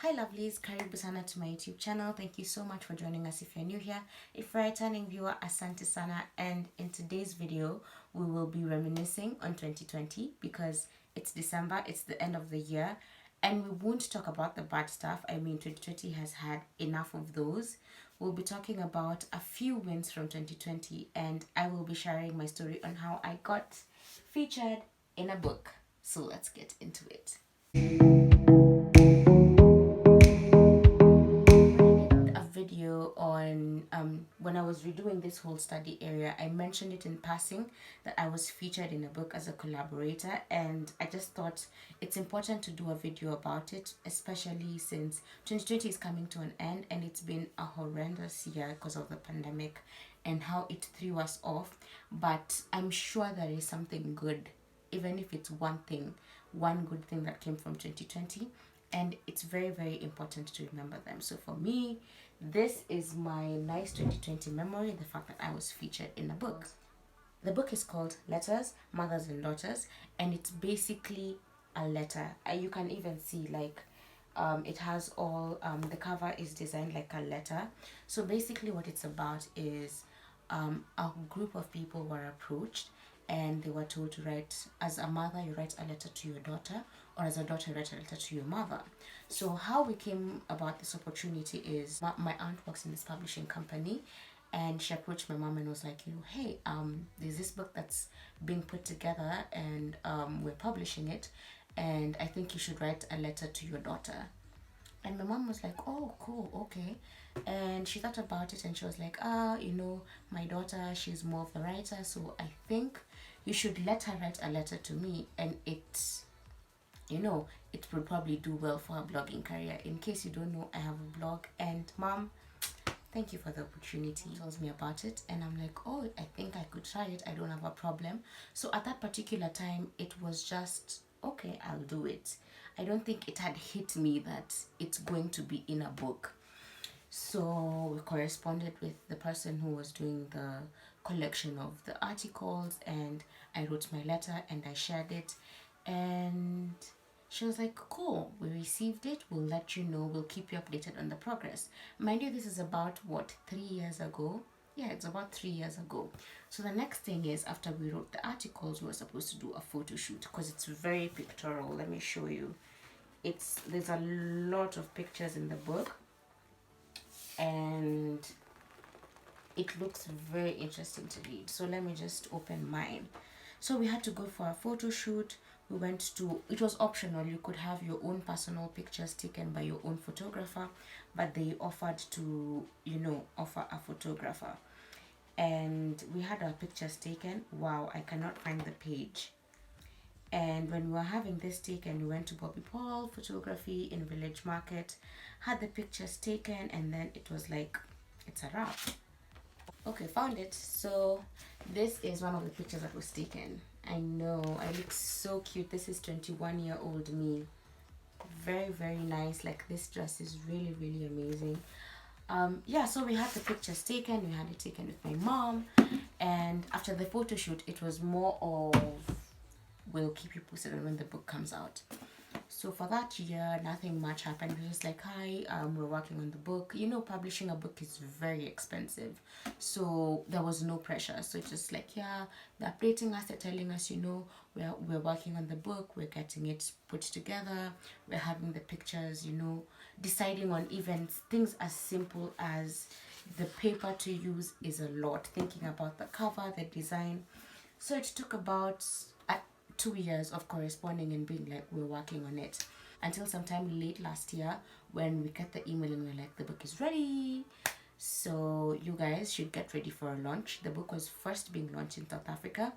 Hi lovelies, karibu sana to my YouTube channel. Thank you so much for joining us if you're new here. If you're a returning viewer, asante sana. And in today's video, we will be reminiscing on 2020 because it's December, it's the end of the year. And we won't talk about the bad stuff. I mean, 2020 has had enough of those. We'll be talking about a few wins from 2020 and I will be sharing my story on how I got featured in a book. So let's get into it. A video on when I was redoing this whole study area, I mentioned it in passing that I was featured in a book as a collaborator, and I just thought it's important to do a video about it, especially since 2020 is coming to an end and it's been a horrendous year because of the pandemic and how it threw us off. But I'm sure there is something good, even if it's one good thing that came from 2020, and it's very, very important to remember them. So for me, this is my nice 2020 memory, the fact that I was featured in a book. The book is called Letters, Mothers and Daughters, and it's basically a letter. You can even see it has all, the cover is designed like a letter. So basically what it's about is a group of people were approached and they were told to write, as a mother you write a letter to your daughter, or as a daughter you write a letter to your mother. So how we came about this opportunity is my aunt works in this publishing company, and she approached my mom and was like, hey, there's this book that's being put together and we're publishing it, and I think you should write a letter to your daughter. And my mom was like, oh, cool, okay. And she thought about it and she was like, my daughter, she's more of a writer, so I think you should let her write a letter to me, and it will probably do well for her blogging career. In case you don't know, I have a blog, and mom, thank you for the opportunity. She tells me about it and I'm like, oh, I think I could try it. I don't have a problem. So at that particular time, it was just, okay, I'll do it. I don't think it had hit me that it's going to be in a book. So we corresponded with the person who was doing the collection of the articles, and I wrote my letter and I shared it, and she was like, cool, we received it, we'll let you know, we'll keep you updated on the progress. Mind you, this is about 3 years ago. Yeah, it's about 3 years ago. So the next thing is, after we wrote the articles, we were supposed to do a photo shoot because it's very pictorial. Let me show you. There's a lot of pictures in the book and it looks very interesting to read. So let me just open mine. So we had to go for a photo shoot. We went to, it was optional, you could have your own personal pictures taken by your own photographer, but they offered to offer a photographer, and we had our pictures taken. Wow, I cannot find the page. And when we were having this taken, we went to Bobby Paul Photography in Village Market, had the pictures taken, and then it was like, it's a wrap. Okay, found it. So this is one of the pictures that was taken. I know, I look so cute. This is 21-year-old me. Very, very nice. Like, this dress is really, really amazing. Yeah, so we had the pictures taken. We had it taken with my mom. And after the photo shoot, it was more of, we'll keep you posted on when the book comes out. So for that year, nothing much happened. We were just like, hi, we're working on the book. Publishing a book is very expensive. So there was no pressure. So it's just like, yeah, they're updating us, they're telling us, we're working on the book, we're getting it put together, we're having the pictures, deciding on even things as simple as the paper to use is a lot. Thinking about the cover, the design. So it took about 2 years of corresponding and being like, we're working on it, until sometime late last year when we got the email and we're like, the book is ready, so you guys should get ready for a launch. The book was first being launched in South Africa,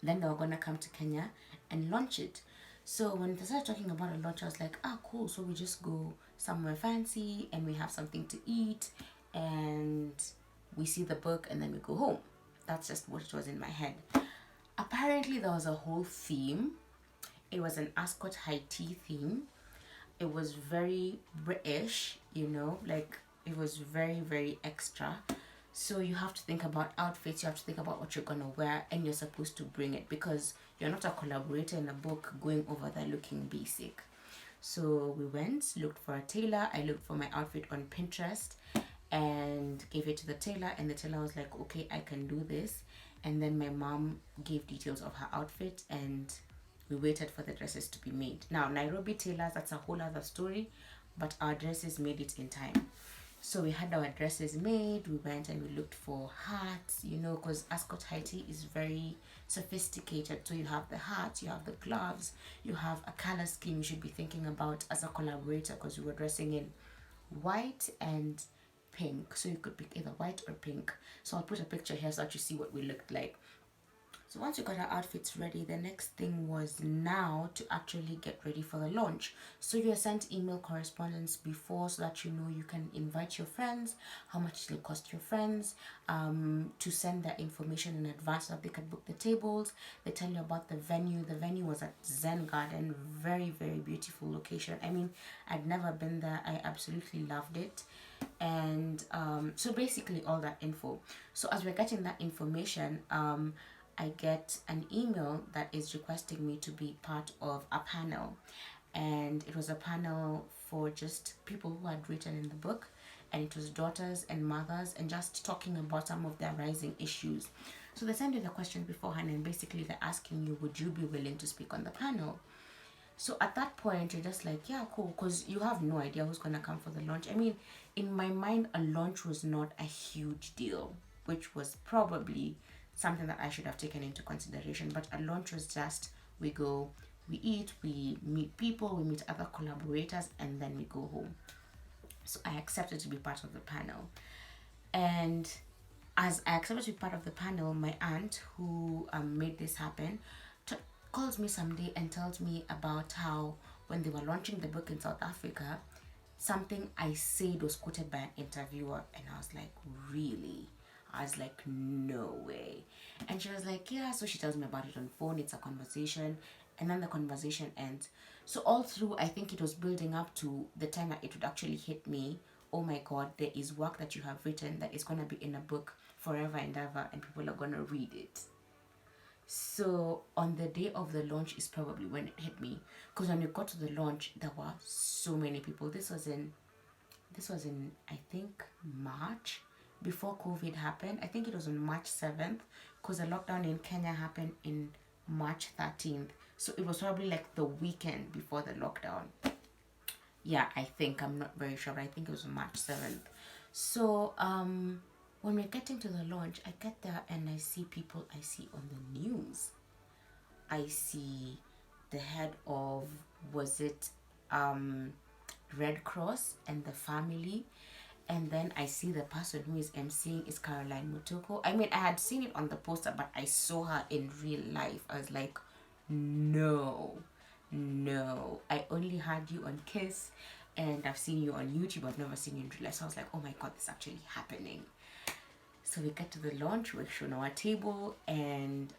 then they were gonna come to Kenya and launch it. So when they started talking about a launch, I was like, cool, so we just go somewhere fancy and we have something to eat and we see the book and then we go home. That's just what it was in my head. Apparently there was a whole theme. It was an Ascot high tea theme. It was very British, like it was very, very extra. So you have to think about outfits, you have to think about what you're gonna wear, and you're supposed to bring it because you're not a collaborator in a book going over there looking basic. So we went, looked for a tailor. I looked for my outfit on Pinterest and gave it to the tailor, and the tailor was like, okay, I can do this. And then my mom gave details of her outfit, and we waited for the dresses to be made. Now, Nairobi tailors, that's a whole other story, but our dresses made it in time. So we had our dresses made. We went and we looked for hats, because Ascot Haiti is very sophisticated. So you have the hats, you have the gloves, you have a color scheme you should be thinking about as a collaborator, because we were dressing in white and pink. So you could pick either white or pink. So I'll put a picture here so that you see what we looked like. So once we got our outfits ready, the next thing was now to actually get ready for the launch. So you are sent email correspondence before so that you can invite your friends, how much it will cost your friends, to send their information in advance so that they can book the tables. They tell you about the venue. The venue was at Zen Garden, very, very beautiful location. I mean, I'd never been there. I absolutely loved it. And so basically all that info. So as we're getting that information, I get an email that is requesting me to be part of a panel. And it was a panel for just people who had written in the book. And it was daughters and mothers, and just talking about some of their rising issues. So they send you the question beforehand, and basically they're asking you, would you be willing to speak on the panel? So at that point, you're just like, yeah, cool, because you have no idea who's going to come for the launch. I mean, in my mind, a launch was not a huge deal, which was probably something that I should have taken into consideration. But a launch was just, we go, we eat, we meet people, we meet other collaborators, and then we go home. So I accepted to be part of the panel. And as I accepted to be part of the panel, my aunt, who made this happen, calls me someday and tells me about how when they were launching the book in South Africa, something I said was quoted by an interviewer. And I was like, really? I was like, no way. And she was like, yeah. So she tells me about it on phone. It's a conversation. And then the conversation ends. So all through, I think it was building up to the time that it would actually hit me. Oh my God, there is work that you have written that is going to be in a book forever and ever, and people are going to read it. So on the day of the launch is probably when it hit me, because when we got to the launch, there were so many people. This was in I think March, before COVID happened. I think it was on March 7th, because the lockdown in Kenya happened in March 13th. So it was probably like the weekend before the lockdown. Yeah, I think, I'm not very sure, but I think it was March 7th. So when we're getting to the launch, I get there and I see people I see on the news. I see the head of, was it Red Cross and the family, and then I see the person who is emceeing is Caroline Mutoko. I mean, I had seen it on the poster, but I saw her in real life. I was like, no, I only heard you on Kiss, and I've seen you on YouTube. I've never seen you in real life. So I was like, oh my God, this is actually happening. So we get to the launch, we're shown our table, and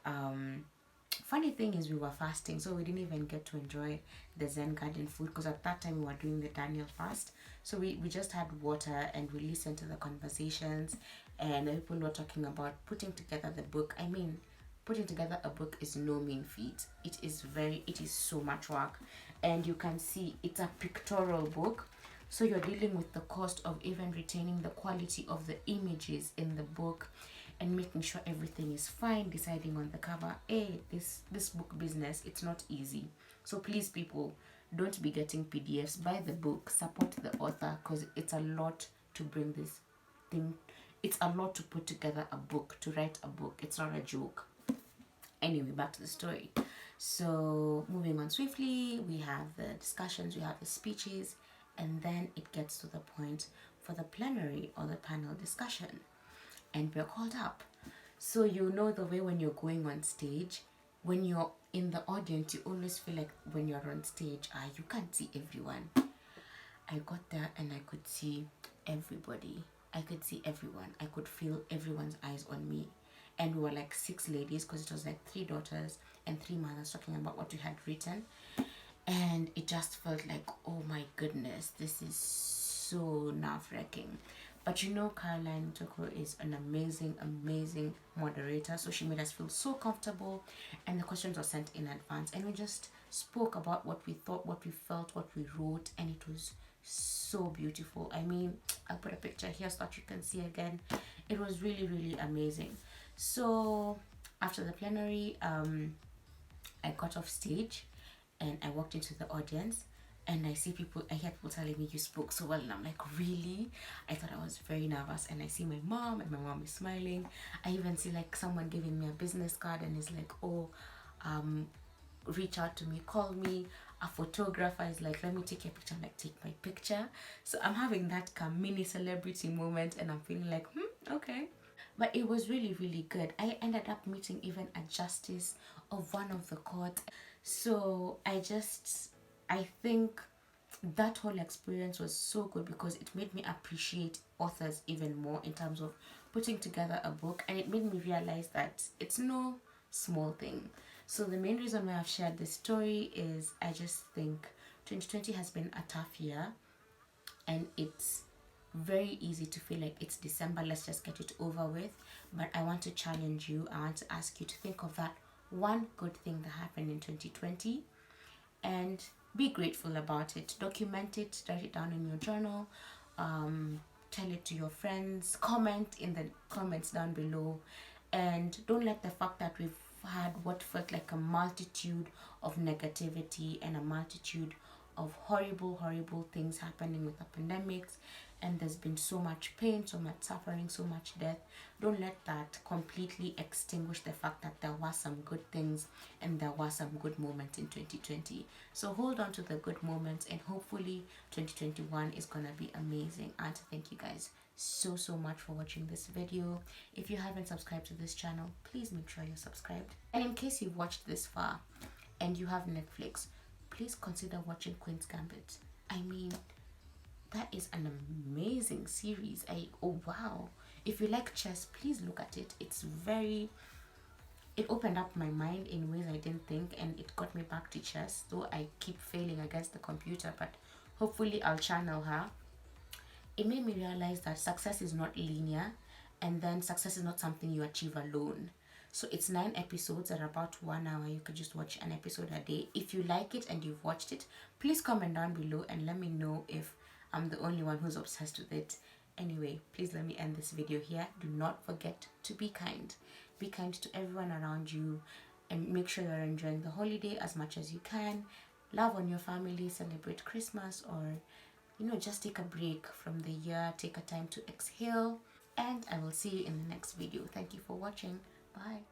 funny thing is we were fasting, so we didn't even get to enjoy the Zen Garden food, because at that time we were doing the Daniel fast. So we just had water, and we listened to the conversations, and the people were talking about putting together the book. I mean, putting together a book is no mean feat. It is so much work, and you can see it's a pictorial book. So you're dealing with the cost of even retaining the quality of the images in the book, and making sure everything is fine, deciding on the cover. This book business, it's not easy. So please, people, don't be getting PDFs. Buy the book, support the author, because it's a lot to bring this thing. It's a lot to put together a book, to write a book. It's not a joke. Anyway, back to the story. So moving on swiftly, we have the discussions, we have the speeches, and then it gets to the point for the plenary or the panel discussion, and we're called up. So the way when you're going on stage, when you're in the audience, you always feel like when you're on stage, you can't see everyone. I got there and I could see everybody. I could see everyone. I could feel everyone's eyes on me. And we were like 6 ladies, because it was like 3 daughters and 3 mothers talking about what we had written. And it just felt like, oh my goodness, this is so nerve-wracking. But you know, Caroline Tokoro is an amazing, amazing moderator. So she made us feel so comfortable, and the questions were sent in advance. And we just spoke about what we thought, what we felt, what we wrote, and it was so beautiful. I mean, I'll put a picture here so that you can see again. It was really, really amazing. So after the plenary, I got off stage and I walked into the audience, and I hear people telling me you spoke so well, and I'm like, really? I thought I was very nervous, and I see my mom, and my mom is smiling. I even see like someone giving me a business card and is like, oh, um, reach out to me, call me. A photographer is like, let me take your picture. I'm like, take my picture. So I'm having that mini celebrity moment, and I'm feeling like, okay. But it was really, really good. I ended up meeting even a justice of one of the courts. So I think that whole experience was so good because it made me appreciate authors even more in terms of putting together a book, and it made me realize that it's no small thing. So the main reason why I've shared this story is I just think 2020 has been a tough year, and it's very easy to feel like it's December, let's just get it over with. But I want to challenge you, I want to ask you to think of that one good thing that happened in 2020 and be grateful about it. Document it, write it down in your journal, tell it to your friends, comment in the comments down below, and don't let the fact that we've had what felt like a multitude of negativity and a multitude of horrible, horrible things happening with the pandemics, and there's been so much pain, so much suffering, so much death. Don't let that completely extinguish the fact that there were some good things and there were some good moments in 2020. So hold on to the good moments, and hopefully 2021 is gonna be amazing. And thank you guys so much for watching this video. If you haven't subscribed to this channel, please make sure you're subscribed. And in case you've watched this far and you have Netflix, please consider watching Queen's Gambit. I mean, that is an amazing series. Oh wow. If you like chess, please look at it. It opened up my mind in ways I didn't think, and it got me back to chess, though I keep failing against the computer, but hopefully I'll channel her. It made me realize that success is not linear, and then success is not something you achieve alone. So it's 9 episodes at about 1 hour. You could just watch an episode a day. If you like it and you've watched it, please comment down below and let me know if I'm the only one who's obsessed with it. Anyway, please let me end this video here. Do not forget to be kind. Be kind to everyone around you, and make sure you're enjoying the holiday as much as you can. Love on your family, celebrate Christmas, or just take a break from the year, take a time to exhale, and I will see you in the next video. Thank you for watching. Bye.